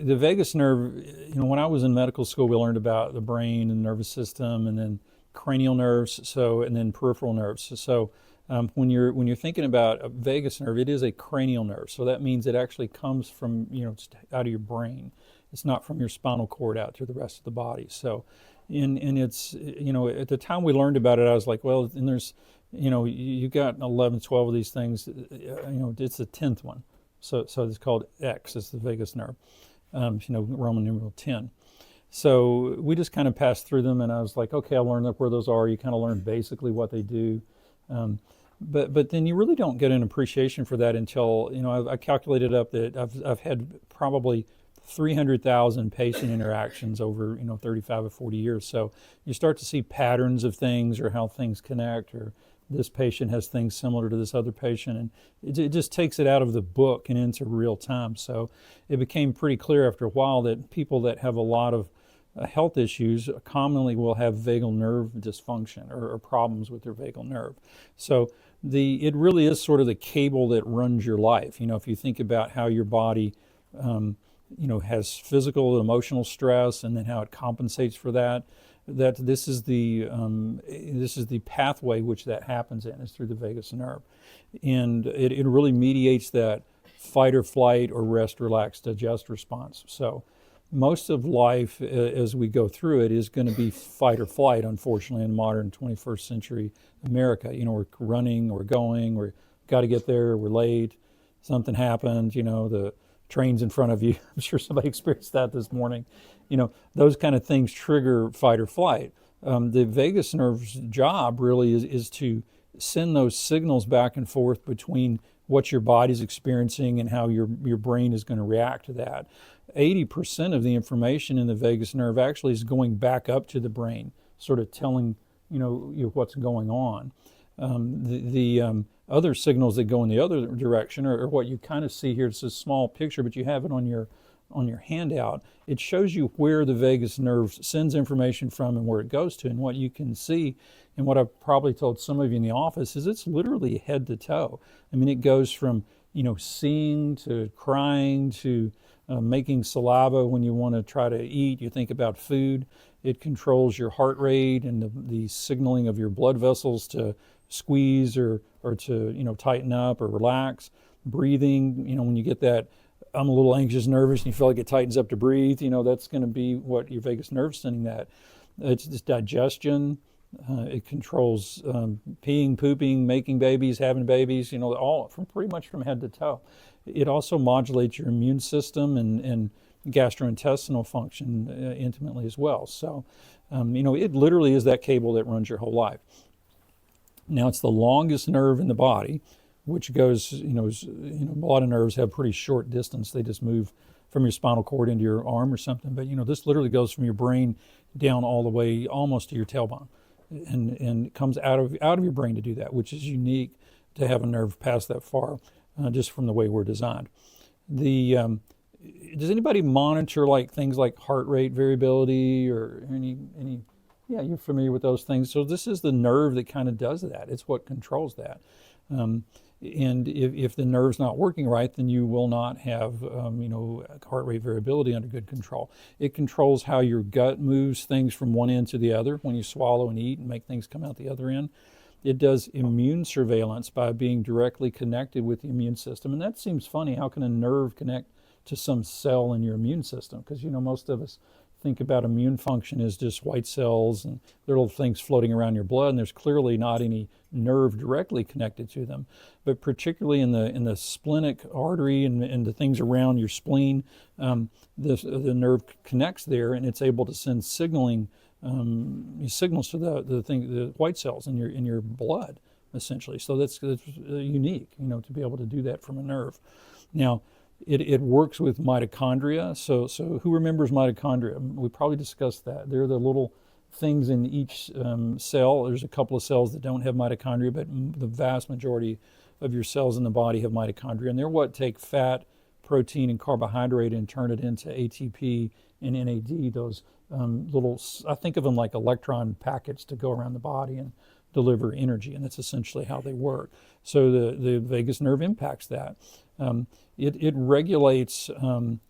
The vagus nerve, when I was in medical school, we learned about the brain and nervous system, and then cranial nerves, and then peripheral nerves. So when you're thinking about a vagus nerve, it is a cranial nerve. So that means it actually comes from just out of your brain. It's not from your spinal cord out to the rest of the body. So, and it's at the time we learned about it, I was like, well, and there's you got 11, 12 of these things. It's the 10th one. So it's called X. It's the vagus nerve. Roman numeral 10. So we just kind of passed through them, and I was like, okay, I'll learn where those are. You kind of learn basically what they do. But then you really don't get an appreciation for that until, I calculated up that I've had probably 300,000 patient interactions over, 35 or 40 years. So you start to see patterns of things or how things connect, or this patient has things similar to this other patient, and it just takes it out of the book and into real time. So it became pretty clear after a while that people that have a lot of health issues commonly will have vagal nerve dysfunction or problems with their vagal nerve. So it really is sort of the cable that runs your life. If you think about how your body has physical and emotional stress, and then how it compensates for that, this is the pathway which that happens in, is through the vagus nerve. And it really mediates that fight or flight or rest, relax, digest response. So most of life as we go through it is going to be fight or flight, unfortunately, in modern 21st century America. We're running, we're going, we're got to get there, we're late, something happened, the train's in front of you. I'm sure somebody experienced that this morning. Those kind of things trigger fight or flight. The vagus nerve's job really is to send those signals back and forth between what your body's experiencing and how your brain is going to react to that. 80% of the information in the vagus nerve actually is going back up to the brain, sort of telling you what's going on. The other signals that go in the other direction are what you kind of see here. It's a small picture, but you have it on your handout. It shows you where the vagus nerve sends information from and where it goes to. And what you can see, and what I've probably told some of you in the office, is it's literally head to toe. I mean, it goes from seeing to crying to making saliva when you want to try to eat. You think about food. It controls your heart rate and the signaling of your blood vessels to squeeze or to tighten up or relax. Breathing, when you get that I'm a little anxious, nervous, and you feel like it tightens up to breathe, that's going to be what your vagus nerve's sending that. It's just digestion. It controls peeing, pooping, making babies, having babies, all pretty much from head to toe. It also modulates your immune system and gastrointestinal function intimately as well. So, it literally is that cable that runs your whole life. Now, it's the longest nerve in the body, which goes, a lot of nerves have pretty short distance. They just move from your spinal cord into your arm or something. But, this literally goes from your brain down all the way almost to your tailbone, and it comes out of your brain to do that, which is unique to have a nerve pass that far, just from the way we're designed. Does anybody monitor things like heart rate variability or any? Yeah, you're familiar with those things. So this is the nerve that kind of does that. It's what controls that. And if the nerve's not working right, then you will not have, heart rate variability under good control. It controls how your gut moves things from one end to the other when you swallow and eat and make things come out the other end. It does immune surveillance by being directly connected with the immune system. And that seems funny. How can a nerve connect to some cell in your immune system? Because, most of us think about immune function as just white cells and little things floating around your blood, and there's clearly not any nerve directly connected to them. But particularly in the splenic artery and the things around your spleen, the nerve connects there, and it's able to send signals to the white cells in your blood, essentially. So that's unique, to be able to do that from a nerve. Now, it works with mitochondria. So who remembers mitochondria? We probably discussed that. They're the little things in each cell. There's a couple of cells that don't have mitochondria, but the vast majority of your cells in the body have mitochondria. And they're what take fat, protein, and carbohydrate and turn it into ATP and NAD, those little, I think of them like electron packets to go around the body and deliver energy, and that's essentially how they work. So the vagus nerve impacts that. It regulates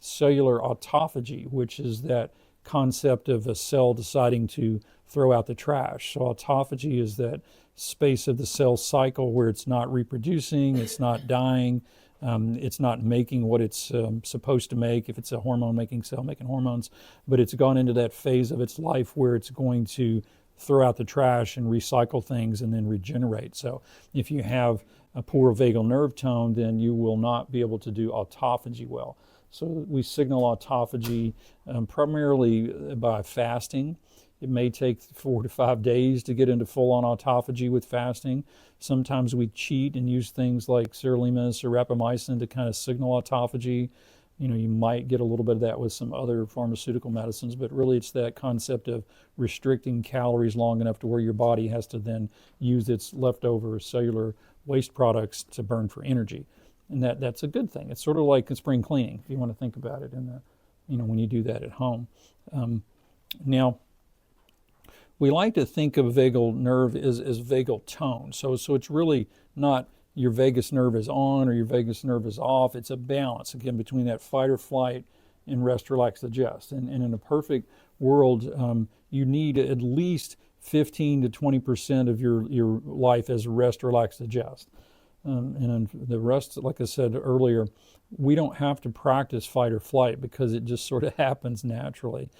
cellular autophagy, which is that concept of a cell deciding to throw out the trash. So autophagy is that space of the cell cycle where it's not reproducing, it's not dying, it's not making what it's supposed to make. If it's a hormone-making cell making hormones, but it's gone into that phase of its life where it's going to throw out the trash and recycle things and then regenerate. So if you have a poor vagal nerve tone, then you will not be able to do autophagy well. So we signal autophagy primarily by fasting. It may take 4 to 5 days to get into full-on autophagy with fasting. Sometimes we cheat and use things like sirolimus or rapamycin to kind of signal autophagy. You know, you might get a little bit of that with some other pharmaceutical medicines, but really it's that concept of restricting calories long enough to where your body has to then use its leftover cellular waste products to burn for energy. And that's a good thing. It's sort of like spring cleaning, if you want to think about it in the, you know, when you do that at home. Now, we like to think of vagal nerve as vagal tone. So it's really not your vagus nerve is on or your vagus nerve is off. It's a balance, again, between that fight or flight and rest, relax, digest. And in a perfect world, you need at least 15 to 20% of your life as rest, relax, digest. And the rest, like I said earlier, we don't have to practice fight or flight because it just sort of happens naturally.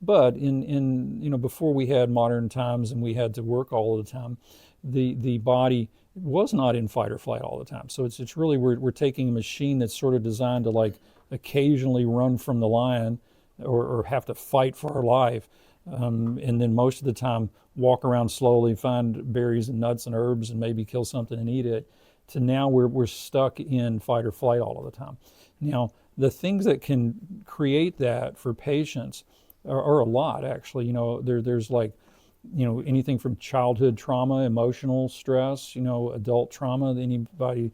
But in you know, before we had modern times and we had to work all the time, the body was not in fight or flight all the time. So it's really we're taking a machine that's sort of designed to like occasionally run from the lion or have to fight for our life, and then most of the time walk around slowly, find berries and nuts and herbs and maybe kill something and eat it, to now we're stuck in fight or flight all of the time. Now, the things that can create that for patients are a lot, actually. You know, there's like, you know, anything from childhood trauma, emotional stress, you know, adult trauma. Anybody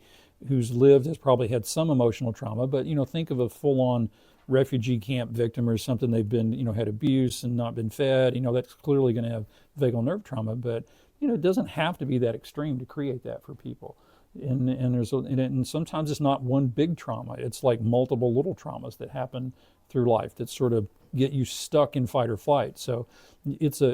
who's lived has probably had some emotional trauma, but, you know, think of a full-on refugee camp victim or something. They've been, you know, had abuse and not been fed. You know, that's clearly going to have vagal nerve trauma, but, you know, it doesn't have to be that extreme to create that for people. And sometimes it's not one big trauma. It's like multiple little traumas that happen through life that sort of get you stuck in fight or flight. So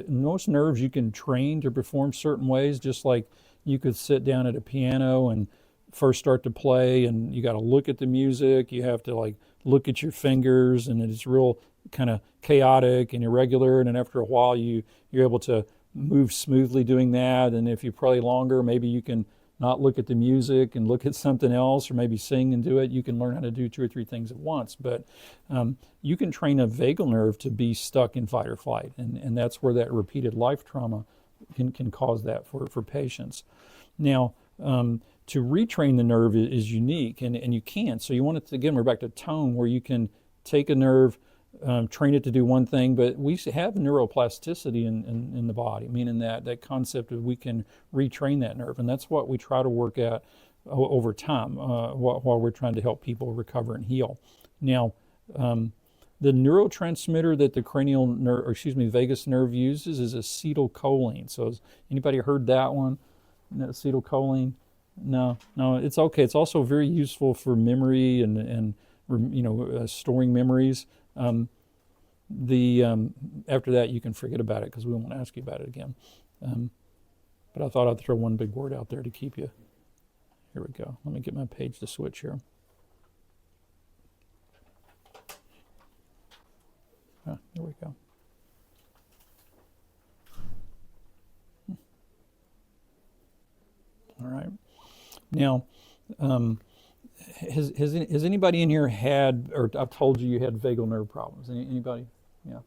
most nerves you can train to perform certain ways, just like you could sit down at a piano and first start to play and you got to look at the music. You have to like look at your fingers, and it's real kind of chaotic and irregular. And then after a while, you're able to move smoothly doing that. And if you play longer, maybe you can not look at the music and look at something else, or maybe sing and do it. You can learn how to do 2 or 3 things at once. But you can train a vagal nerve to be stuck in fight or flight. And that's where that repeated life trauma can cause that for patients. Now, to retrain the nerve is unique, and you can. So you want it to, again, we're back to tone, where you can take a nerve, train it to do one thing, but we have neuroplasticity in the body, meaning that concept of we can retrain that nerve, and that's what we try to work at over time while we're trying to help people recover and heal. Now, the neurotransmitter that the cranial nerve, or excuse me, vagus nerve uses is acetylcholine. So has anybody heard that one? Acetylcholine? No, it's okay. It's also very useful for memory and you know, storing memories. After that, you can forget about it because we won't ask you about it again. But I thought I'd throw one big word out there to keep you. Here we go. Let me get my page to switch here. There we go. All right. Now, has anybody in here had, or I've told you had vagal nerve problems? Anybody? Yeah.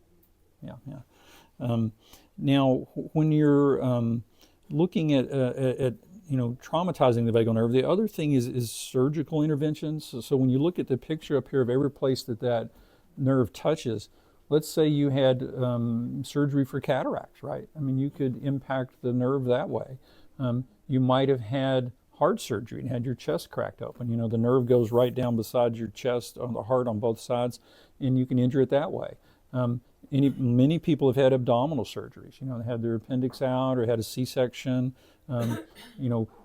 Now, when you're looking at you know, traumatizing the vagal nerve, the other thing is surgical interventions. So when you look at the picture up here of every place that nerve touches, let's say you had surgery for cataracts, right? I mean, you could impact the nerve that way. You might have had heart surgery and had your chest cracked open. You know, the nerve goes right down beside your chest on the heart on both sides, and you can injure it that way. Many people have had abdominal surgeries. They had their appendix out or had a C-section.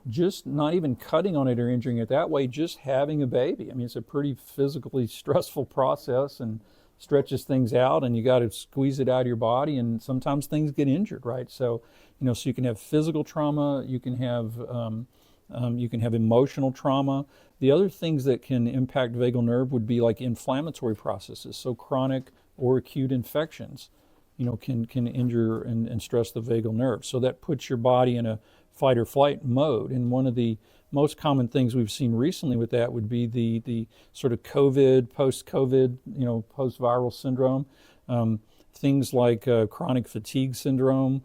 Just not even cutting on it or injuring it that way, just having a baby. I mean, it's a pretty physically stressful process and stretches things out, and you got to squeeze it out of your body, and sometimes things get injured, right? So, so you can have physical trauma, you can have emotional trauma. The other things that can impact vagal nerve would be like inflammatory processes. So chronic or acute infections, can injure and stress the vagal nerve. So that puts your body in a fight or flight mode. And one of the most common things we've seen recently with that would be the sort of COVID, post-COVID, post-viral syndrome. Things like chronic fatigue syndrome,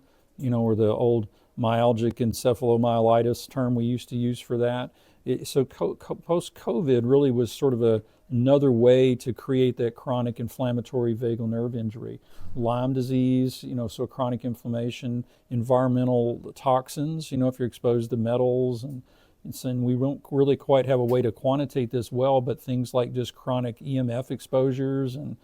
or the old myalgic encephalomyelitis term we used to use for that. Post-COVID really was sort of another way to create that chronic inflammatory vagal nerve injury. Lyme disease, so chronic inflammation, environmental toxins, if you're exposed to metals, and we don't really quite have a way to quantitate this well, but things like just chronic EMF exposures and,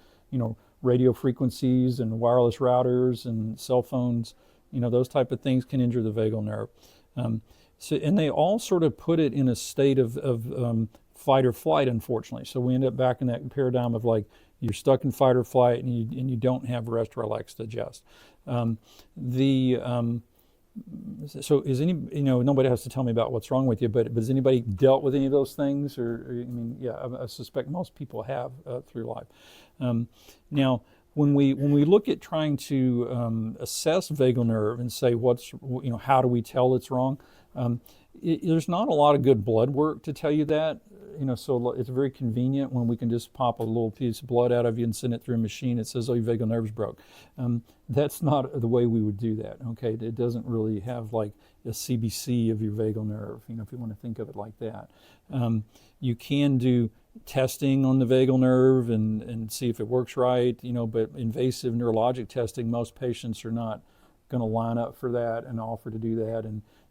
radio frequencies and wireless routers and cell phones, those type of things can injure the vagal nerve. And they all sort of put it in a state of fight or flight, unfortunately. So we end up back in that paradigm of like you're stuck in fight or flight and you don't have rest, relax, digest. So is nobody has to tell me about what's wrong with you, but has anybody dealt with any of those things? I suspect most people have through life. Now, when we look at trying to assess vagal nerve and say how do we tell it's wrong, there's not a lot of good blood work to tell you that. So it's very convenient when we can just pop a little piece of blood out of you and send it through a machine. It says, oh, your vagal nerve's broke. That's not the way we would do that, okay? It doesn't really have like a CBC of your vagal nerve, if you want to think of it like that. You can do testing on the vagal nerve and see if it works right, but invasive neurologic testing, most patients are not going to line up for that and offer to do that.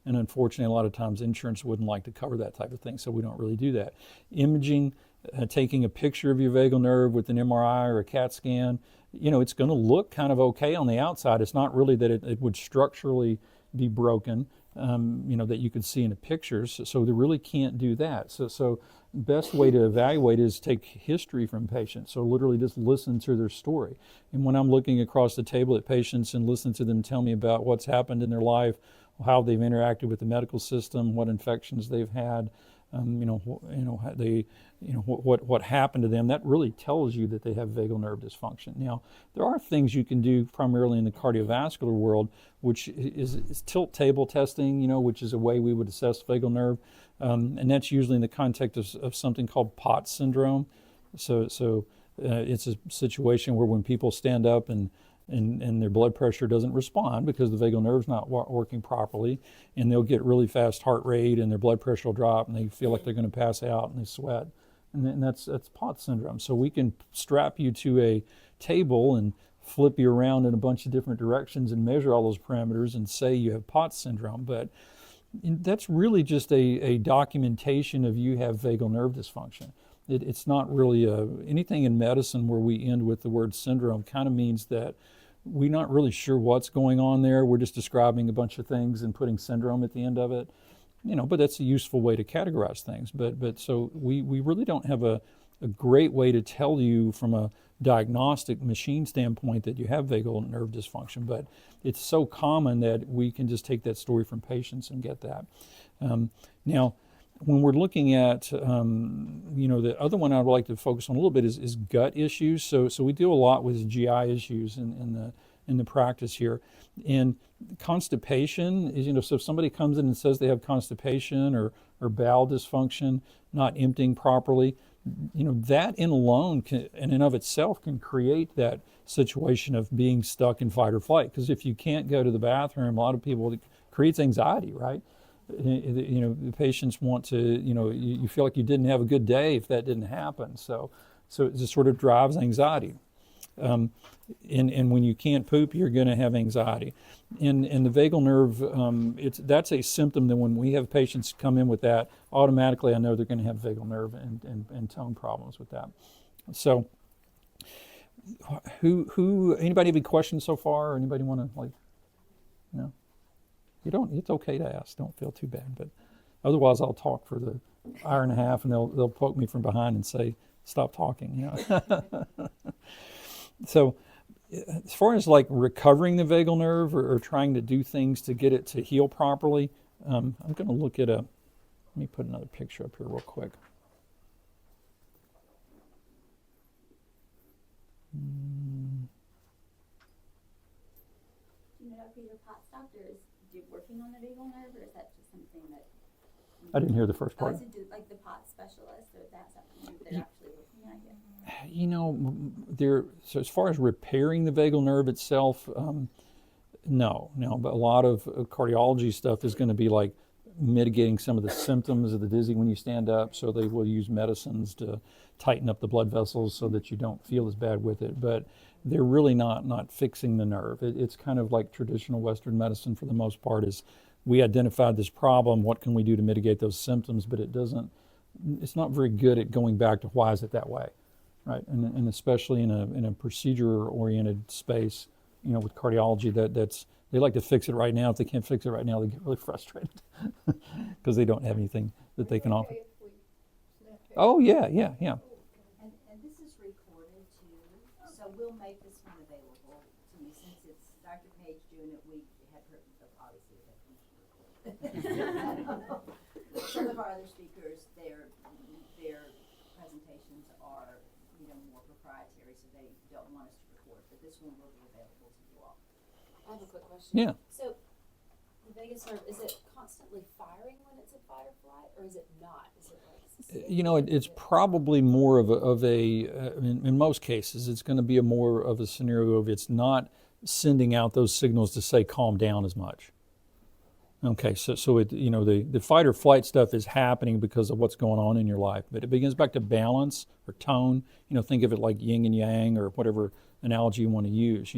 And unfortunately, a lot of times insurance wouldn't like to cover that type of thing, so we don't really do that. Imaging, taking a picture of your vagal nerve with an MRI or a CAT scan, it's going to look kind of okay on the outside. It's not really that it would structurally be broken, that you could see in the pictures, so they really can't do that. So best way to evaluate is take history from patients, so literally just listen to their story. And when I'm looking across the table at patients and listen to them tell me about what's happened in their life, how they've interacted with the medical system, what infections they've had, what happened to them, that really tells you that they have vagal nerve dysfunction. Now, there are things you can do primarily in the cardiovascular world, which is tilt table testing, which is a way we would assess vagal nerve, and that's usually in the context of something called POTS syndrome. So it's a situation where when people stand up and their blood pressure doesn't respond because the vagal nerve's not working properly, and they'll get really fast heart rate and their blood pressure will drop and they feel like they're going to pass out and they sweat, and that's POTS syndrome. So we can strap you to a table and flip you around in a bunch of different directions and measure all those parameters and say you have POTS syndrome, but that's really just a documentation of you have vagal nerve dysfunction. It's not really anything in medicine where we end with the word syndrome kind of means that we're not really sure what's going on there. We're just describing a bunch of things and putting syndrome at the end of it, but that's a useful way to categorize things. But so we really don't have a great way to tell you from a diagnostic machine standpoint that you have vagal nerve dysfunction, but it's so common that we can just take that story from patients and get that. Now, when we're looking at, the other one I'd like to focus on a little bit is gut issues. So we deal a lot with GI issues in the practice here. And constipation is, so if somebody comes in and says they have constipation or bowel dysfunction, not emptying properly, that in alone in and of itself can create that situation of being stuck in fight or flight. Because if you can't go to the bathroom, a lot of people, it creates anxiety, right? The patients want to, you feel like you didn't have a good day if that didn't happen. So it just sort of drives anxiety. And when you can't poop, you're going to have anxiety. And the vagal nerve, that's a symptom that when we have patients come in with that, automatically I know they're going to have vagal nerve and tone problems with that. So Anybody have any questions so far? Or anybody want to no? You don't, it's okay to ask. Don't feel too bad, but otherwise I'll talk for the hour and a half and they'll poke me from behind and say, stop talking, So as far as like recovering the vagal nerve or trying to do things to get it to heal properly, I'm going to look at let me put another picture up here real quick. Do you know if your POTS doctor is working on the vagal nerve, or is that just something that... I didn't hear the first part. Is it like the POTS specialist, or is that something they're actually looking at yet? So as far as repairing the vagal nerve itself, no, but a lot of cardiology stuff is going to be like mitigating some of the symptoms of the dizzy when you stand up, so they will use medicines to tighten up the blood vessels so that you don't feel as bad with it, but they're really not fixing the nerve. It's kind of like traditional Western medicine for the most part. Is we identified this problem, what can we do to mitigate those symptoms, but it's not very good at going back to why is it that way, right? And especially in a procedure-oriented space, with cardiology, they like to fix it right now. If they can't fix it right now, they get really frustrated because they don't have anything that they can offer. Oh, yeah. And this is recorded too, so we'll make this one available to you. Since it's Dr. Paige doing it, we have her, obviously, some of our other speakers, their presentations are, more proprietary, so they don't want us to record, but this one will be available to you all. I have a quick question. Yeah. So, the vagus nerve, is it constantly firing when it's in fight or flight, or is it not? Is it like... It's probably more of a in most cases, it's going to be more of a scenario of it's not sending out those signals to say calm down as much. Okay, so it, the fight or flight stuff is happening because of what's going on in your life, but it begins back to balance or tone. Think of it like yin and yang or whatever analogy you want to use.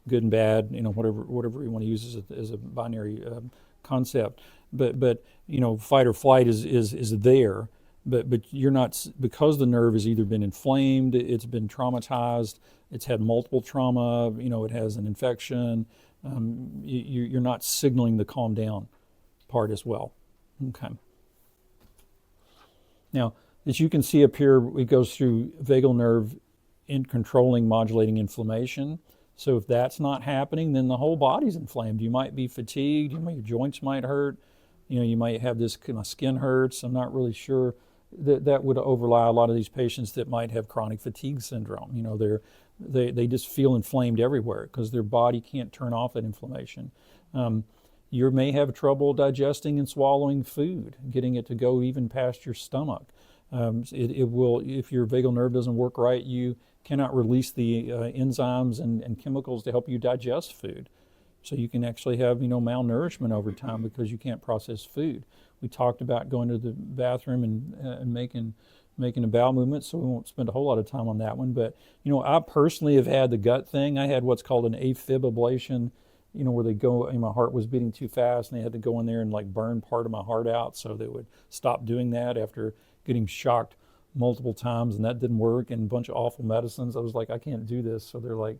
Good and bad. Whatever you want to use as a binary concept. But fight or flight is there. But you're not, because the nerve has either been inflamed, it's been traumatized, it's had multiple trauma, it has an infection. You're not signaling the calm down part as well. Okay. Now, as you can see up here, it goes through vagal nerve in controlling, modulating inflammation. So if that's not happening, then the whole body's inflamed. You might be fatigued, your joints might hurt, you might have this kind of skin hurts. I'm not really sure. That would overlie a lot of these patients that might have chronic fatigue syndrome. They just feel inflamed everywhere because their body can't turn off that inflammation. You may have trouble digesting and swallowing food, getting it to go even past your stomach. It will, if your vagal nerve doesn't work right, you cannot release the enzymes and chemicals to help you digest food. So you can actually have, malnourishment over time because you can't process food. We talked about going to the bathroom and making a bowel movement, so we won't spend a whole lot of time on that one. But, I personally have had the gut thing. I had what's called an AFib ablation, where they go, my heart was beating too fast, and they had to go in there and like burn part of my heart out, so they would stop doing that after getting shocked multiple times, and that didn't work, and a bunch of awful medicines. I was like, I can't do this. So they're like,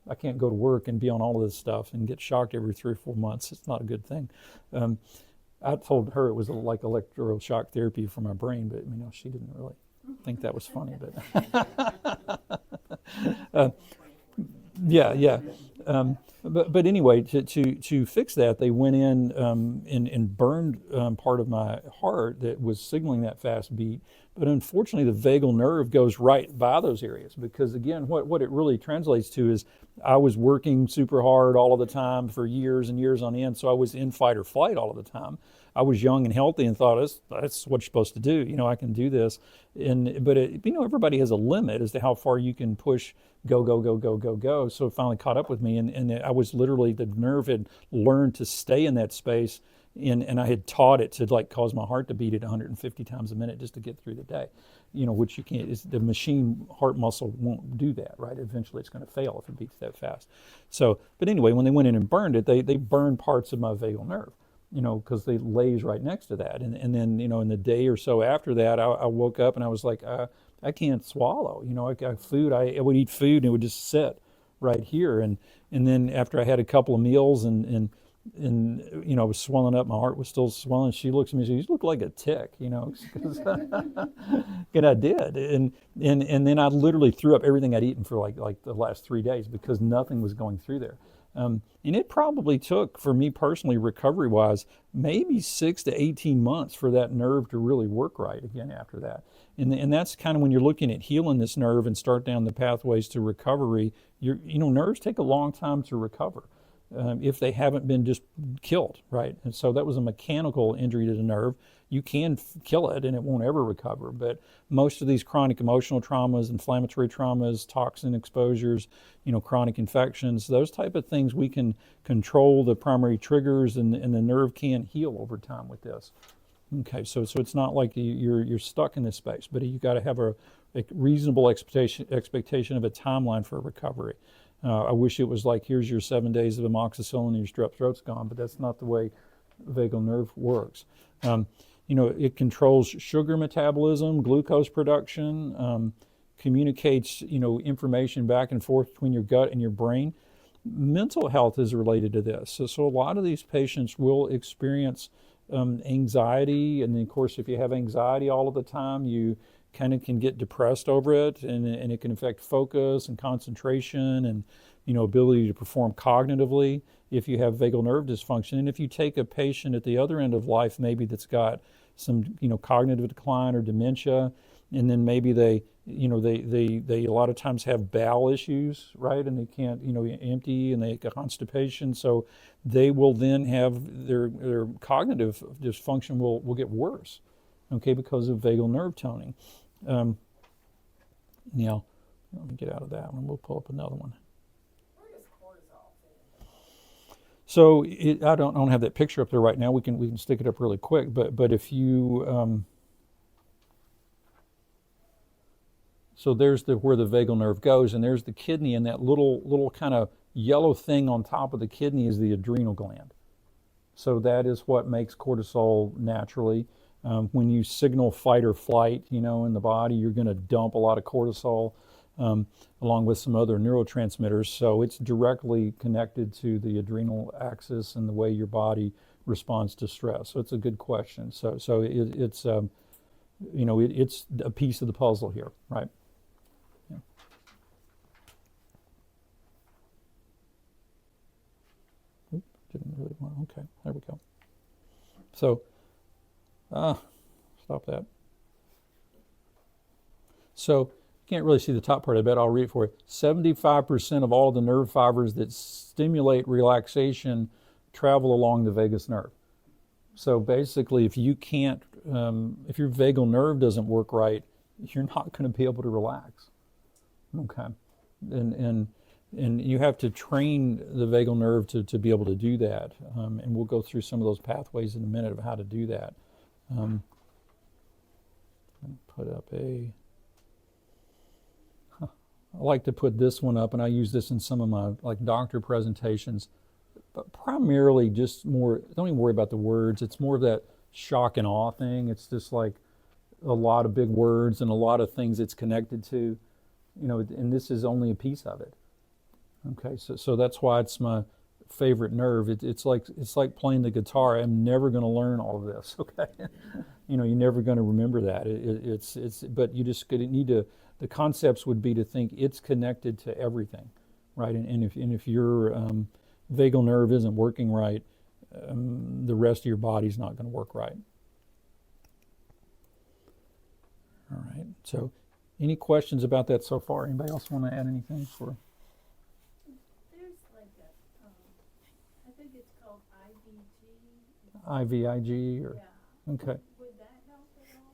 I can't go to work and be on all of this stuff and get shocked every 3 or 4 months. It's not a good thing. I told her it was like electroshock therapy for my brain, but she didn't really think that was funny. But yeah. But anyway, to fix that, they went in and burned part of my heart that was signaling that fast beat. But unfortunately, the vagal nerve goes right by those areas because, again, what it really translates to is I was working super hard all of the time for years and years on end, so I was in fight or flight all of the time. I was young and healthy and thought, that's what you're supposed to do. I can do this. But everybody has a limit as to how far you can push, go. So it finally caught up with me, and I was literally, the nerve had learned to stay in that space, and I had taught it to like cause my heart to beat at 150 times a minute just to get through the day, which you can't. The machine heart muscle won't do that, right? Eventually it's going to fail if it beats that fast. So, but anyway, when they went in and burned it, they burned parts of my vagal nerve, because they lays right next to that. And then, in the day or so after that, I woke up and I was like, I can't swallow. I would eat food and it would just sit right here. And then after I had a couple of meals and I was swelling up, my heart was still swelling. She looks at me and says, "You look like a tick," 'cause and I did. And then I literally threw up everything I'd eaten for like the last 3 days because nothing was going through there. And it probably took, for me personally, recovery-wise, maybe 6 to 18 months for that nerve to really work right again after that. And that's kind of when you're looking at healing this nerve and start down the pathways to recovery. Nerves take a long time to recover if they haven't been just killed, right? And so that was a mechanical injury to the nerve. You can kill it and it won't ever recover. But most of these chronic emotional traumas, inflammatory traumas, toxin exposures, chronic infections, those type of things, we can control the primary triggers, and the nerve can heal over time with this. Okay, so it's not like you're stuck in this space, but you got to have a reasonable expectation of a timeline for recovery. I wish it was like, here's your 7 days of amoxicillin and your strep throat's gone, but that's not the way vagal nerve works. It controls sugar metabolism, glucose production, communicates, information back and forth between your gut and your brain. Mental health is related to this. So a lot of these patients will experience anxiety, and then of course, if you have anxiety all of the time, you kind of can get depressed over it, and it can affect focus and concentration and ability to perform cognitively if you have vagal nerve dysfunction. And if you take a patient at the other end of life, maybe that's got some cognitive decline or dementia, and then maybe they a lot of times have bowel issues, right? And they can't empty, and they get constipation, so they will then have their cognitive dysfunction will get worse, okay, because of vagal nerve toning. Let me get out of that one. We'll pull up another one. Where does cortisol fit? So I don't have that picture up there right now. We can stick it up really quick. But if you so there's where the vagal nerve goes, and there's the kidney, and that little kind of yellow thing on top of the kidney is the adrenal gland. So that is what makes cortisol naturally. When you signal fight or flight, in the body, you're going to dump a lot of cortisol along with some other neurotransmitters. So it's directly connected to the adrenal axis and the way your body responds to stress. So it's a good question. So it's it's a piece of the puzzle here, right? Yeah. Didn't really want. Okay, there we go. So. Stop that. So you can't really see the top part. I bet I'll read it for you. 75% of all the nerve fibers that stimulate relaxation travel along the vagus nerve. So basically, if you can't, if your vagal nerve doesn't work right, you're not going to be able to relax. Okay, and you have to train the vagal nerve to be able to do that. And we'll go through some of those pathways in a minute of how to do that. Put up I like to put this one up, and I use this in some of my doctor presentations, but primarily just more, don't even worry about the words. It's more of that shock and awe thing. It's just like a lot of big words and a lot of things it's connected to, and this is only a piece of it. Okay, so that's why it's my favorite nerve. It's like playing the guitar. I'm never going to learn all of this. Okay, you're never going to remember that. But you just need to. The concepts would be to think it's connected to everything, right? And if your vagal nerve isn't working right, the rest of your body's not going to work right. All right. So, any questions about that so far? Anybody else want to add anything for? IVIG or okay. Would that help at all?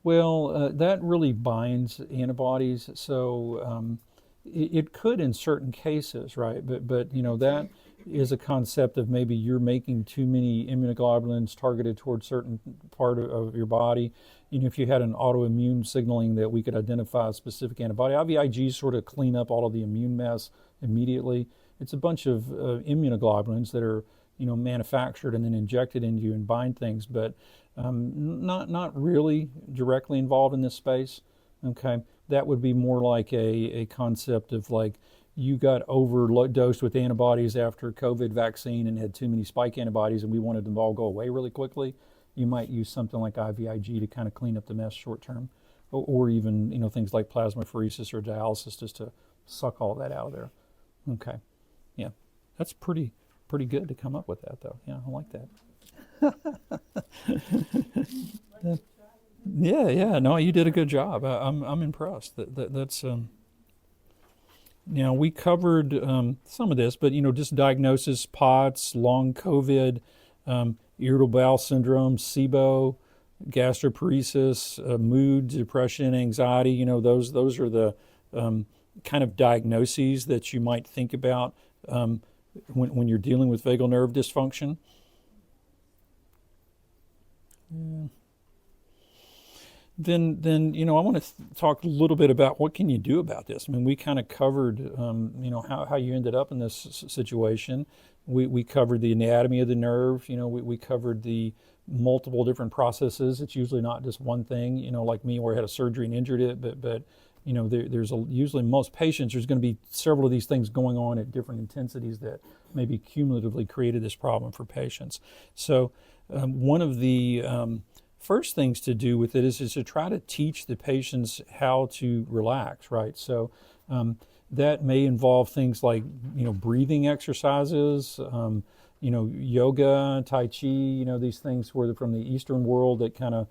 Well, that really binds antibodies, so it could in certain cases, right? But that is a concept of maybe you're making too many immunoglobulins targeted towards certain part of your body. If you had an autoimmune signaling that we could identify a specific antibody, IVIG sort of clean up all of the immune mess immediately. It's a bunch of immunoglobulins that are manufactured and then injected into you and bind things, but not really directly involved in this space. Okay, that would be more like a concept of like you got overdosed with antibodies after COVID vaccine and had too many spike antibodies and we wanted them to all go away really quickly, you might use something like IVIG to kind of clean up the mess short term, or even, things like plasmapheresis or dialysis just to suck all that out of there. Okay. Yeah. That's pretty good to come up with that, though. Yeah, I like that. Yeah. No, you did a good job. I'm impressed. That's Now we covered some of this, but just diagnosis: POTS, long COVID, irritable bowel syndrome, SIBO, gastroparesis, mood, depression, anxiety. Those are the kind of diagnoses that you might think about when you're dealing with vagal nerve dysfunction. Yeah. Then I want to talk a little bit about what can you do about this. I mean, we kind of covered how you ended up in this situation. We covered the anatomy of the nerve. We covered the multiple different processes. It's usually not just one thing. Like me, where I had a surgery and injured it, but there's usually most patients, there's going to be several of these things going on at different intensities that maybe cumulatively created this problem for patients. So one of the first things to do with it is to try to teach the patients how to relax, right? So that may involve things like, breathing exercises, yoga, Tai Chi, these things were from the Eastern world that kind of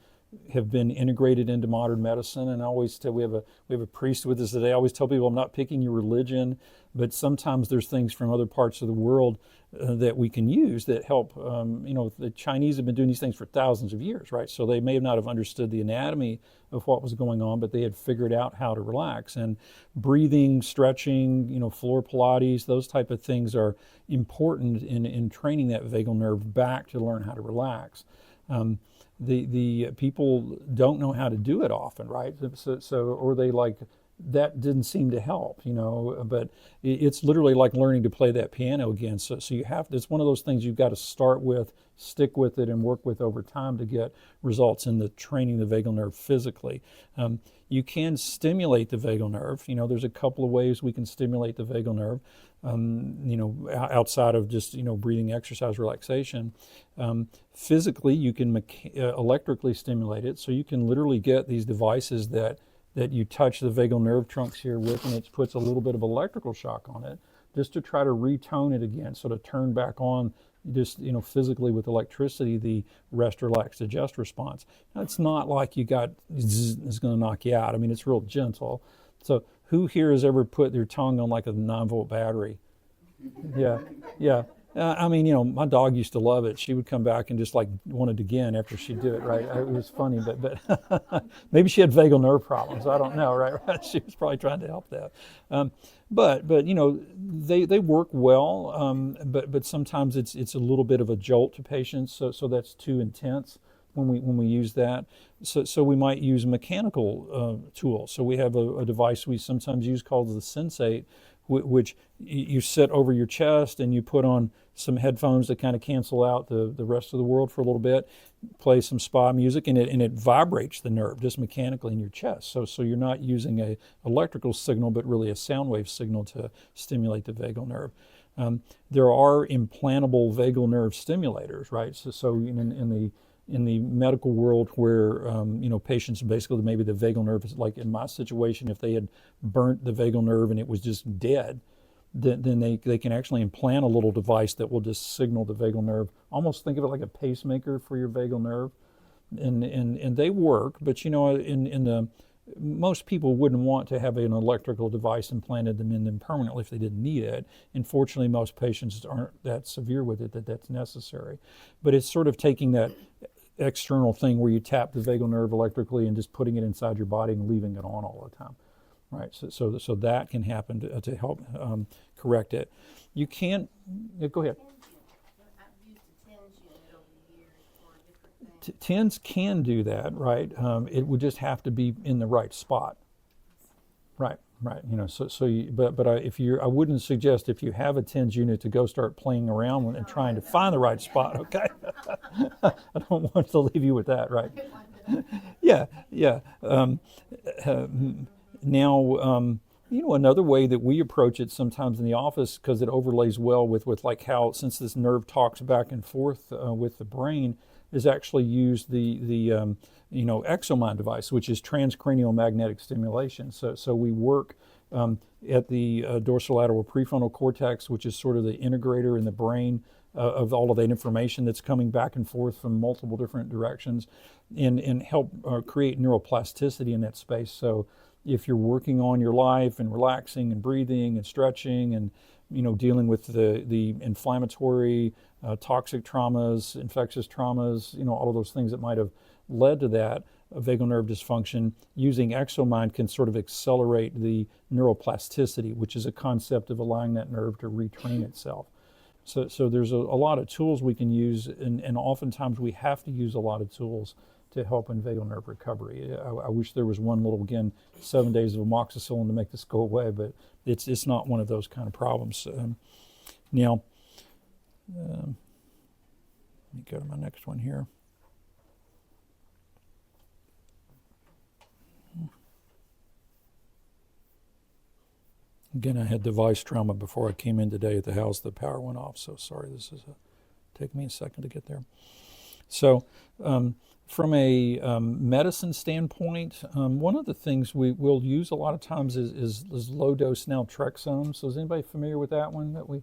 have been integrated into modern medicine. And I always tell, we have a priest with us today. I always tell people, I'm not picking your religion, but sometimes there's things from other parts of the world that we can use that help. The Chinese have been doing these things for thousands of years, right? So they may not have understood the anatomy of what was going on, but they had figured out how to relax. And breathing, stretching, floor Pilates, those type of things are important in training that vagal nerve back to learn how to relax. The people don't know how to do it often, right? So or they that didn't seem to help, but it's literally like learning to play that piano again. So you it's one of those things you've got to start with, stick with it, and work with over time to get results in the training the vagal nerve physically. You can stimulate the vagal nerve. There's a couple of ways we can stimulate the vagal nerve. Outside of just, breathing exercise, relaxation. Physically, you can electrically stimulate it. So you can literally get these devices that you touch the vagal nerve trunks here with, and it puts a little bit of electrical shock on it just to try to retone it again. So to turn back on just, physically with electricity, the rest, relax, digest response. Now, it's not like you got, it's going to knock you out. I mean, it's real gentle. So who here has ever put their tongue on like a 9-volt battery? Yeah. My dog used to love it. She would come back and just want it again after she'd do it, right? It was funny, but maybe she had vagal nerve problems. I don't know, right? She was probably trying to help that. But they work well, but sometimes it's a little bit of a jolt to patients, so that's too intense when we use that. So we might use mechanical tools. So we have a device we sometimes use called the Sensate, which you sit over your chest and you put on some headphones that kind of cancel out the rest of the world for a little bit, play some spa music, and it vibrates the nerve just mechanically in your chest. So you're not using a electrical signal, but really a sound wave signal to stimulate the vagal nerve. There are implantable vagal nerve stimulators, right? So in the medical world where, patients basically, maybe the vagal nerve is like in my situation, if they had burnt the vagal nerve and it was just dead, then they can actually implant a little device that will just signal the vagal nerve. Almost think of it like a pacemaker for your vagal nerve. And they work, but most people wouldn't want to have an electrical device implanted in them permanently if they didn't need it. Unfortunately, most patients aren't that severe with it that's necessary. But it's sort of taking that external thing where you tap the vagal nerve electrically and just putting it inside your body and leaving it on all the time, right? So that can happen to help correct it. You can't. Go ahead. I've used a TENS unit over the years for different things. TENS can do that, right? It would just have to be in the right spot, right? I wouldn't suggest if you have a TENS unit to go start playing around and trying to find the right spot. Okay, I don't want to leave you with that, right? Yeah. Now, Another way that we approach it sometimes in the office, because it overlays well with like how, since this nerve talks back and forth with the brain, is actually use the ExoMind device, which is transcranial magnetic stimulation. So we work at the dorsolateral prefrontal cortex, which is sort of the integrator in the brain of all of that information that's coming back and forth from multiple different directions, and help create neuroplasticity in that space. So if you're working on your life and relaxing and breathing and stretching and dealing with the inflammatory, toxic traumas, infectious traumas, all of those things that might have led to that vagal nerve dysfunction, using ExoMind can sort of accelerate the neuroplasticity, which is a concept of allowing that nerve to retrain itself. So there's a lot of tools we can use, and oftentimes we have to use a lot of tools to help in vagal nerve recovery. I wish there was one little, 7 days of amoxicillin to make this go away, but it's not one of those kind of problems. Now, let me go to my next one here. Again, I had device trauma before I came in today at the house. The power went off, so sorry. Take me a second to get there. So, from a medicine standpoint, one of the things we will use a lot of times is low-dose naltrexone. So is anybody familiar with that one?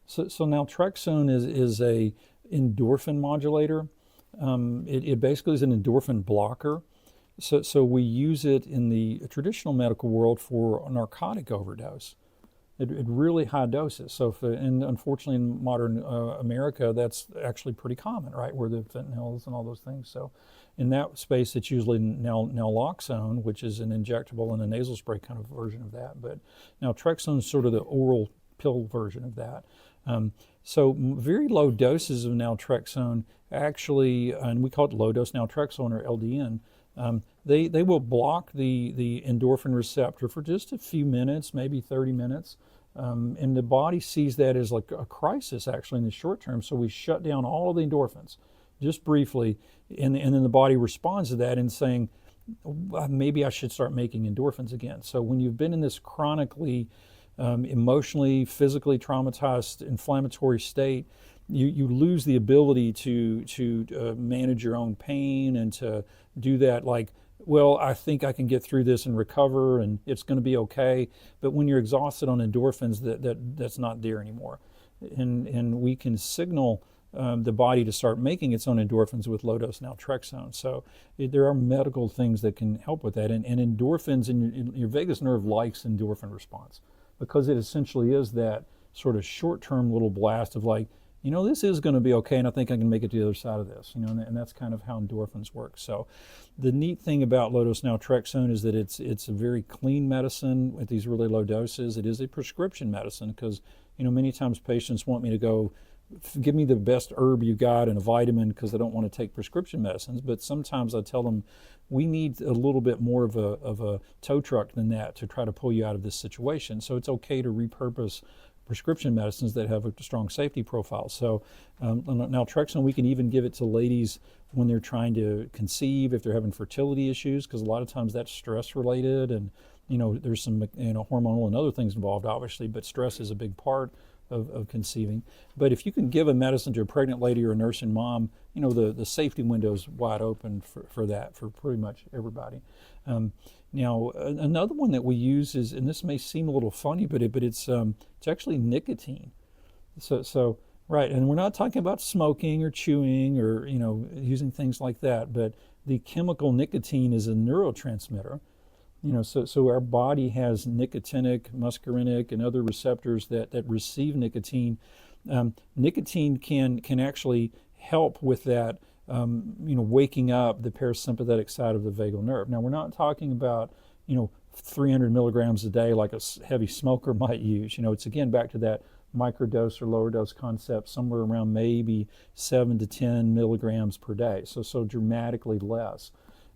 So naltrexone is a endorphin modulator. It basically is an endorphin blocker. So we use it in the traditional medical world for a narcotic overdose at really high doses. So, and unfortunately in modern America, that's actually pretty common, right, where the fentanyls and all those things. So in that space, it's usually naloxone, which is an injectable and a nasal spray kind of version of that. But naltrexone is sort of the oral pill version of that. So very low doses of naltrexone actually, and we call it low-dose naltrexone or LDN, they will block the endorphin receptor for just a few minutes, maybe 30 minutes. And the body sees that as like a crisis actually in the short term. So we shut down all of the endorphins just briefly. And then the body responds to that in saying, maybe I should start making endorphins again. So when you've been in this chronically emotionally, physically traumatized, inflammatory state, you lose the ability to manage your own pain and to do that like, well, I think I can get through this and recover and it's going to be okay. But when you're exhausted on endorphins, that's not there anymore. And we can signal the body to start making its own endorphins with low-dose naltrexone. So there are medical things that can help with that. And endorphins, in your vagus nerve likes endorphin response because it essentially is that sort of short-term little blast of like, this is going to be okay, and I think I can make it to the other side of this, and that's kind of how endorphins work. So the neat thing about low-dose naltrexone is that it's a very clean medicine at these really low doses. It is a prescription medicine because, many times patients want me to go, give me the best herb you got and a vitamin because they don't want to take prescription medicines. But sometimes I tell them, we need a little bit more of a tow truck than that to try to pull you out of this situation. So it's okay to repurpose prescription medicines that have a strong safety profile. So naltrexone, we can even give it to ladies when they're trying to conceive, if they're having fertility issues, because a lot of times that's stress related, and there's some hormonal and other things involved, obviously, but stress is a big part of conceiving. But if you can give a medicine to a pregnant lady or a nursing mom, the safety window is wide open for that, for pretty much everybody. Now, another one that we use is, and this may seem a little funny, but it's actually nicotine. So right, and we're not talking about smoking or chewing or using things like that, but the chemical nicotine is a neurotransmitter. So our body has nicotinic, muscarinic, and other receptors that receive nicotine. Nicotine can actually help with that. Waking up the parasympathetic side of the vagal nerve. Now, we're not talking about, 300 milligrams a day like a heavy smoker might use. It's again back to that microdose or lower dose concept, somewhere around maybe 7 to 10 milligrams per day. So dramatically less.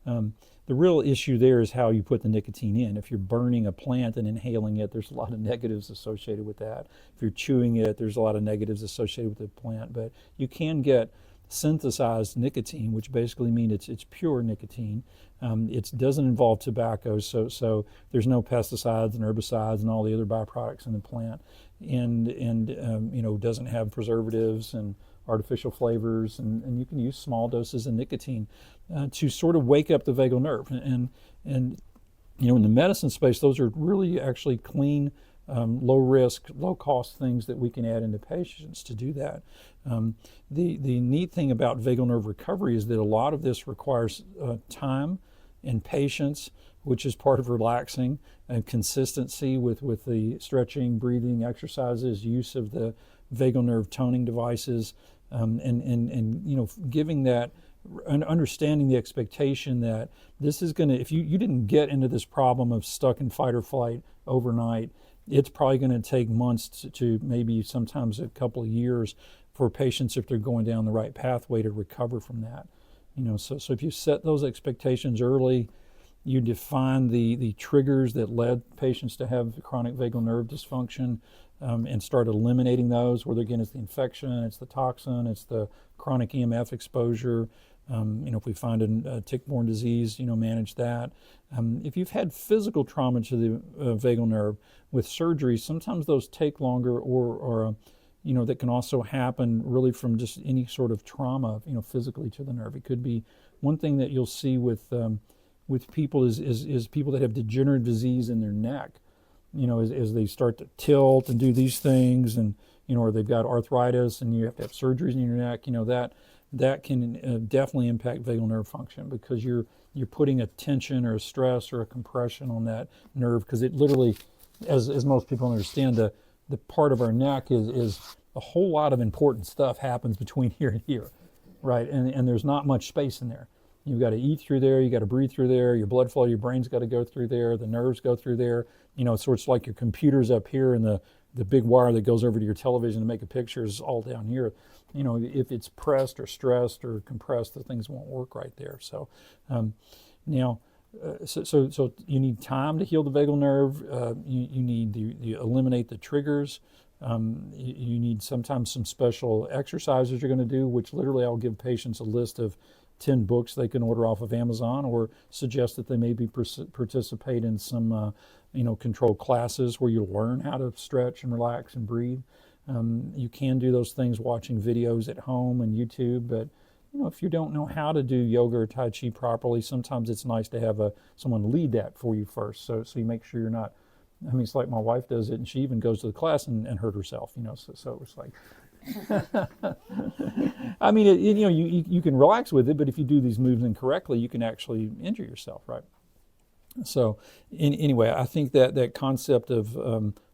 The real issue there is how you put the nicotine in. If you're burning a plant and inhaling it, there's a lot of negatives associated with that. If you're chewing it, there's a lot of negatives associated with the plant. But you can get synthesized nicotine, which basically means it's pure nicotine. It doesn't involve tobacco, so there's no pesticides and herbicides and all the other byproducts in the plant, and doesn't have preservatives and artificial flavors, and you can use small doses of nicotine to sort of wake up the vagal nerve. And in the medicine space, those are really actually clean, low risk, low cost things that we can add into patients to do that. The neat thing about vagal nerve recovery is that a lot of this requires time and patience, which is part of relaxing, and consistency with the stretching, breathing exercises, use of the vagal nerve toning devices, and giving that and understanding the expectation that this is going to, if you didn't get into this problem of stuck in fight or flight overnight, it's probably going to take months to maybe sometimes a couple of years for patients, if they're going down the right pathway, to recover from that. So if you set those expectations early, you define the triggers that led patients to have chronic vagal nerve dysfunction, and start eliminating those, whether again it's the infection, it's the toxin, it's the chronic EMF exposure. If we find a tick-borne disease, manage that. If you've had physical trauma to the vagal nerve with surgery, sometimes those take longer, or that can also happen really from just any sort of trauma, physically to the nerve. It could be one thing that you'll see with people is people that have degenerative disease in their neck, as they start to tilt and do these things, and or they've got arthritis and you have to have surgeries in your neck, that can definitely impact vagal nerve function, because you're putting a tension or a stress or a compression on that nerve, because it literally, as most people understand, the part of our neck is a whole lot of important stuff happens between here and here, right? And there's not much space in there. You've got to eat through there, you got to breathe through there, your blood flow, your brain's got to go through there, the nerves go through there. So it's like your computer's up here, and the big wire that goes over to your television to make a picture is all down here. If it's pressed or stressed or compressed, the things won't work right there. So so you need time to heal the vagal nerve. You need to eliminate the triggers. You need sometimes some special exercises you're going to do, which literally I'll give patients a list of 10 books they can order off of Amazon, or suggest that they maybe participate in some controlled classes where you learn how to stretch and relax and breathe. You can do those things watching videos at home and YouTube, but if you don't know how to do yoga or Tai Chi properly, sometimes it's nice to have someone lead that for you first, so you make sure you're not. It's like my wife does it, and she even goes to the class and hurt herself, so it's like, you can relax with it, but if you do these moves incorrectly, you can actually injure yourself, right? So anyway, I think that concept of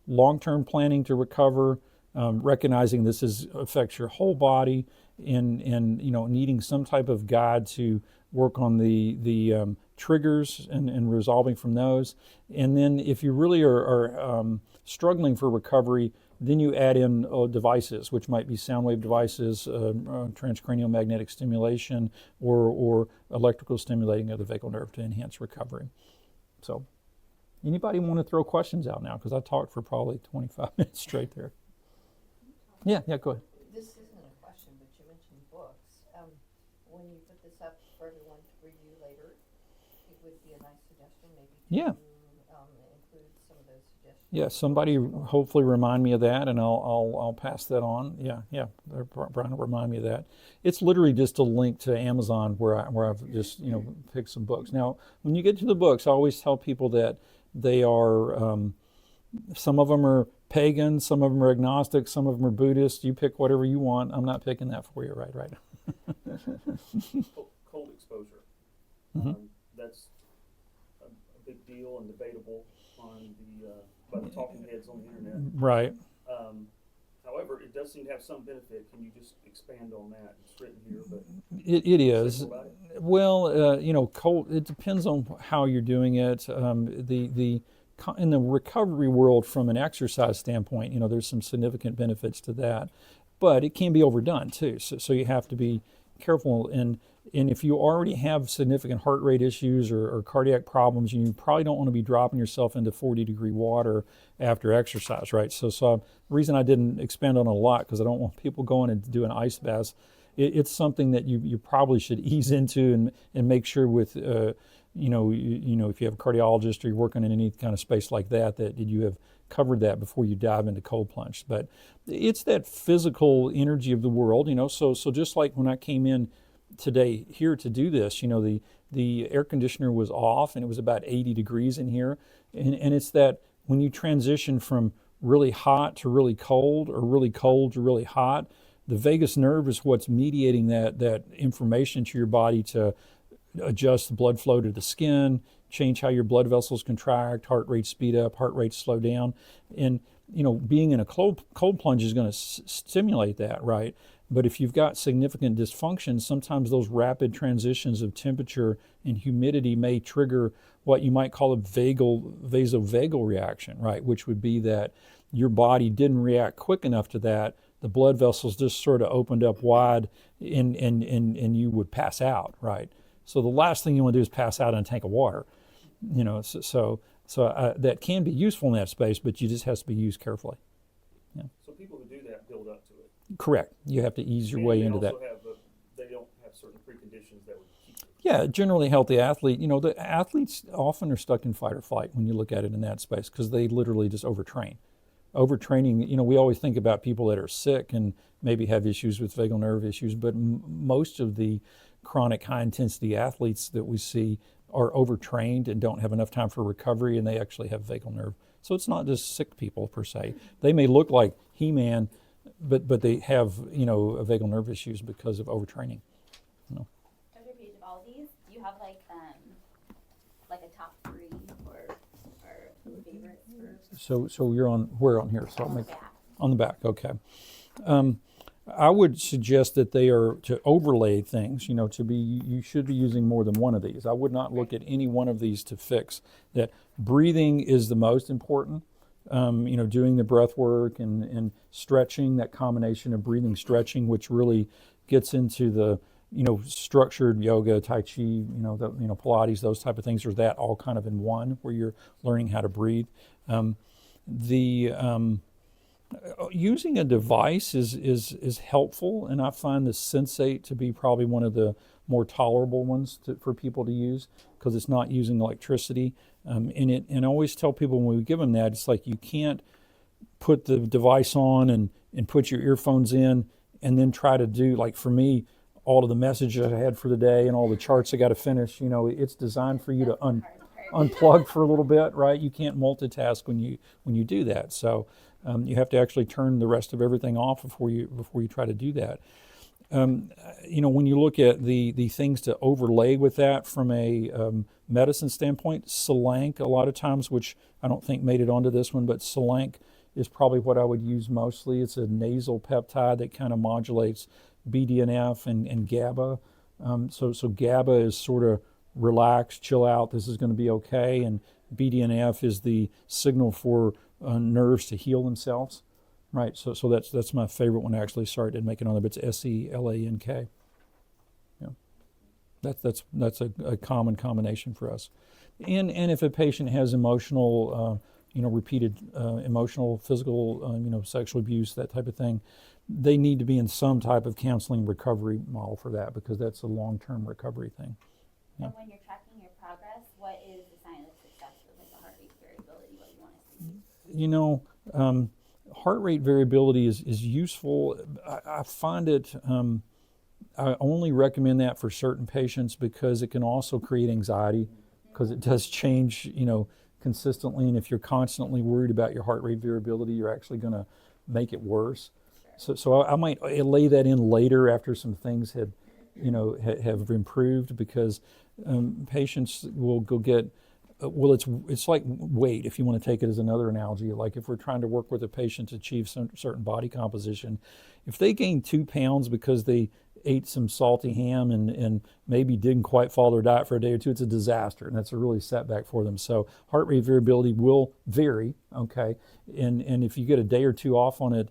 long-term planning to recover, recognizing this affects your whole body, and needing some type of guide to work on the triggers and resolving from those. And then if you really are struggling for recovery, then you add in devices, which might be sound wave devices, transcranial magnetic stimulation, or electrical stimulating of the vagal nerve to enhance recovery. So anybody want to throw questions out now? Because I talked for probably 25 minutes straight there. Yeah, go ahead. This isn't a question, but you mentioned books. When you put this up for everyone to review later, it would be a nice suggestion maybe to include some of those suggestions. Yeah, somebody hopefully remind me of that, and I'll pass that on. Yeah, Brian will remind me of that. It's literally just a link to Amazon where I've just picked some books. Now, when you get to the books, I always tell people that they are some of them are pagan, some of them are agnostic, some of them are Buddhist. You pick whatever you want. I'm not picking that for you, right? Cold exposure. That's a big deal and debatable on by the talking heads on the internet. Right. However, it does seem to have some benefit. Can you just expand on that? It's written here, but it is. Well, cold. It depends on how you're doing it. In the recovery world, from an exercise standpoint, there's some significant benefits to that, but it can be overdone too. So you have to be careful. And if you already have significant heart rate issues or cardiac problems, you probably don't want to be dropping yourself into 40-degree water after exercise, right? So the reason I didn't expand on it a lot, because I don't want people going and doing ice baths it's something that you probably should ease into and make sure with, you know, if you have a cardiologist or you're working in any kind of space like that, that you have covered that before you dive into cold plunge. But it's that physical energy of the world, you know, so just like when I came in today here to do this, you know, the air conditioner was off and it was about 80 degrees in here. And it's that when you transition from really hot to really cold or really cold to really hot, the vagus nerve is what's mediating that information to your body to adjust the blood flow to the skin, change how your blood vessels contract, heart rate speed up, heart rate slow down. And, you know, being in a cold plunge is going to stimulate that, right? But if you've got significant dysfunction, sometimes those rapid transitions of temperature and humidity may trigger what you might call a vasovagal reaction, right? Which would be that your body didn't react quick enough to that. The blood vessels just sort of opened up wide and you would pass out, right? So the last thing you want to do is pass out in a tank of water, you know, so that can be useful in that space, but you just has to be used carefully. So people who do that build up to it. Correct. You have to ease your And way they into that. also they don't have certain preconditions that would keep it. Yeah, generally healthy athlete, you know, the athletes often are stuck in fight or flight when you look at it in that space because they literally just overtrain. Overtraining, you know, we always think about people that are sick and maybe have issues with vagal nerve issues, but most of the chronic high intensity athletes that we see are overtrained and don't have enough time for recovery, and they actually have vagal nerve. So it's not just sick people per se. They may look like He-Man, but they have, you know, vagal nerve issues because of overtraining. You know. Dr. Paige, of all these, do you have like a top 3 or favorites for So you're on where on here? So I'll make back? on the back. Okay. I would suggest that they are to overlay things. You know, you should be using more than one of these. I would not look at any one of these to fix that. Breathing is the most important. You know, doing the breath work and stretching, that combination of breathing, stretching, which really gets into the, you know, structured yoga, Tai Chi, Pilates, those type of things. Are that all kind of in one where you're learning how to breathe? Using a device is helpful, and I find the Sensate to be probably one of the more tolerable ones for people to use because it's not using electricity. And I always tell people when we give them that, it's like you can't put the device on and put your earphones in and then try to do, like for me, all of the messages I had for the day and all the charts I got to finish. You know, it's designed for you to unplug for a little bit, right? You can't multitask when you do that. So you have to actually turn the rest of everything off before you try to do that. You know, when you look at the things to overlay with that from a medicine standpoint, Solank a lot of times, which I don't think made it onto this one, but Solank is probably what I would use mostly. It's a nasal peptide that kind of modulates BDNF and GABA. So GABA is sort of relax, chill out, this is going to be okay, and BDNF is the signal for nerves to heal themselves. Right, so that's my favorite one actually. Sorry, I didn't make it on there, but it's SELANK. Yeah, that's a common combination for us. And if a patient has emotional, repeated emotional, physical, sexual abuse, that type of thing, they need to be in some type of counseling recovery model for that because that's a long-term recovery thing. Yeah. And when you're tracking your progress, what is the sign of success for like the heart rate variability? What do you want to see? You know. Heart rate variability is useful. I find it, I only recommend that for certain patients because it can also create anxiety because it does change, consistently. And if you're constantly worried about your heart rate variability, you're actually going to make it worse. So I might lay that in later after some things have improved because patients will go get, it's like weight, if you want to take it as another analogy. Like if we're trying to work with a patient to achieve some certain body composition, if they gain 2 pounds because they ate some salty ham and maybe didn't quite follow their diet for a day or two, it's a disaster, and that's a really setback for them. So heart rate variability will vary, okay? And if you get a day or two off on it,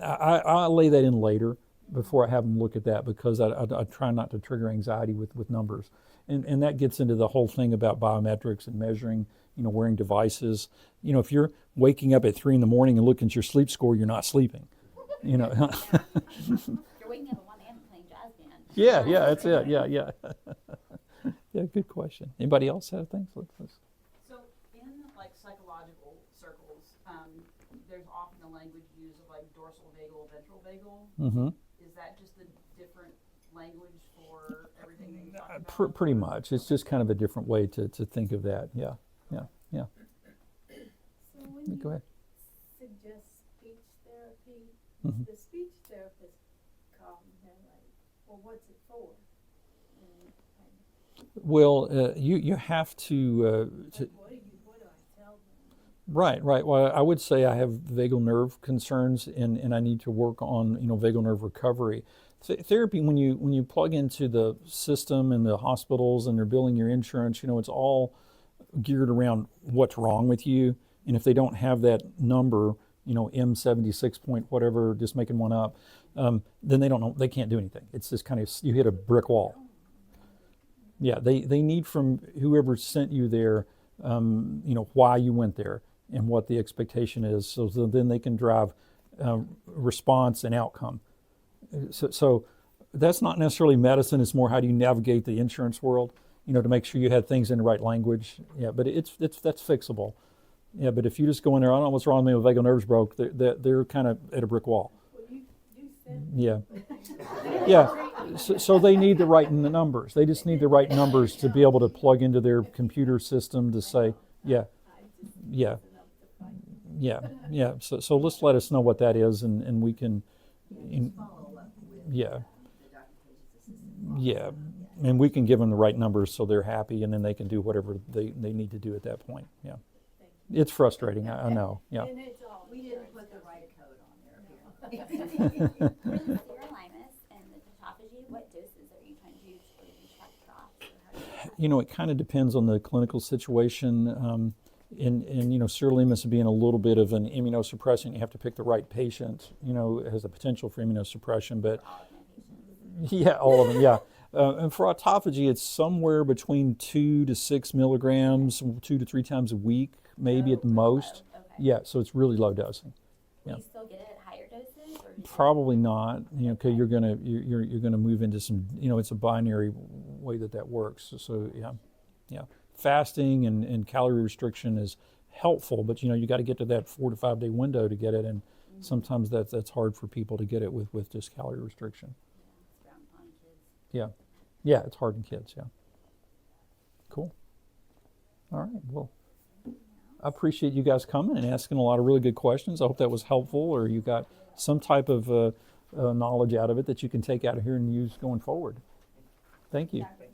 I lay that in later before I have them look at that because I try not to trigger anxiety with numbers. And that gets into the whole thing about biometrics and measuring, wearing devices. If you're waking up at 3 a.m. and looking at your sleep score, you're not sleeping. You're waking up at 1 a.m. playing jazz. Yeah, that's it. Yeah. Yeah, good question. Anybody else have things? Let's. So in like psychological circles, there's often the language used of like dorsal vagal, ventral vagal. Mm-hmm. Is that just a different language for everything that you talked about? Pretty much. It's just kind of a different way to think of that. Yeah. So when Go you ahead. suggest speech therapy, Mhm. the speech therapist call me, they're like, well, what's it for? And Well, you have to like, what do I tell them? right. Well, I would say I have vagal nerve concerns, and I need to work on vagal nerve recovery. Therapy, when you plug into the system and the hospitals and they're billing your insurance, it's all geared around what's wrong with you. And if they don't have that number, M76 point whatever, just making one up, then they don't know, they can't do anything. It's just kind of, you hit a brick wall. Yeah, they need from whoever sent you there, why you went there and what the expectation is, so then they can drive response and outcome. So that's not necessarily medicine. It's more how do you navigate the insurance world, to make sure you had things in the right language. Yeah, but that's fixable. Yeah, but if you just go in there, I don't know what's wrong with me, my vagal nerves broke. They're kind of at a brick wall. Well, you said. Yeah. So they need the right numbers. They just need the right numbers to be able to plug into their computer system to say, yeah. So let's let us know what that is, and we can, Follow up with yeah, the Dr. Page's assistant. yeah, and we can give them the right numbers so they're happy, and then they can do whatever they need to do at that point. Yeah, it's frustrating. I know. Yeah. And it's all. We didn't put the right code on there, apparently. For the sirolimus and the tautophagy, what doses are you trying to use, or do you track drops, or how do you do that? It kind of depends on the clinical situation. And sirolimus being a little bit of an immunosuppressant, you have to pick the right patient. It has the potential for immunosuppression, but All of my patients. yeah, all of them. Yeah, and for autophagy, it's somewhere between 2 to 6 milligrams, 2 to 3 times a week, maybe at the most. Okay. Yeah, so it's really low dosing. Will Yeah. you still get it at higher doses, or do you Probably not. Because you're gonna move into some. It's a binary way that works. So yeah. Fasting and calorie restriction is helpful, but you got to get to that 4 to 5 day window to get it, and sometimes that's hard for people to get it with just calorie restriction. it's around on kids? Yeah, it's hard in kids. Yeah. Cool. All right. Well, I appreciate you guys coming and asking a lot of really good questions. I hope that was helpful, or you got some type of knowledge out of it that you can take out of here and use going forward. Thank you. Dr.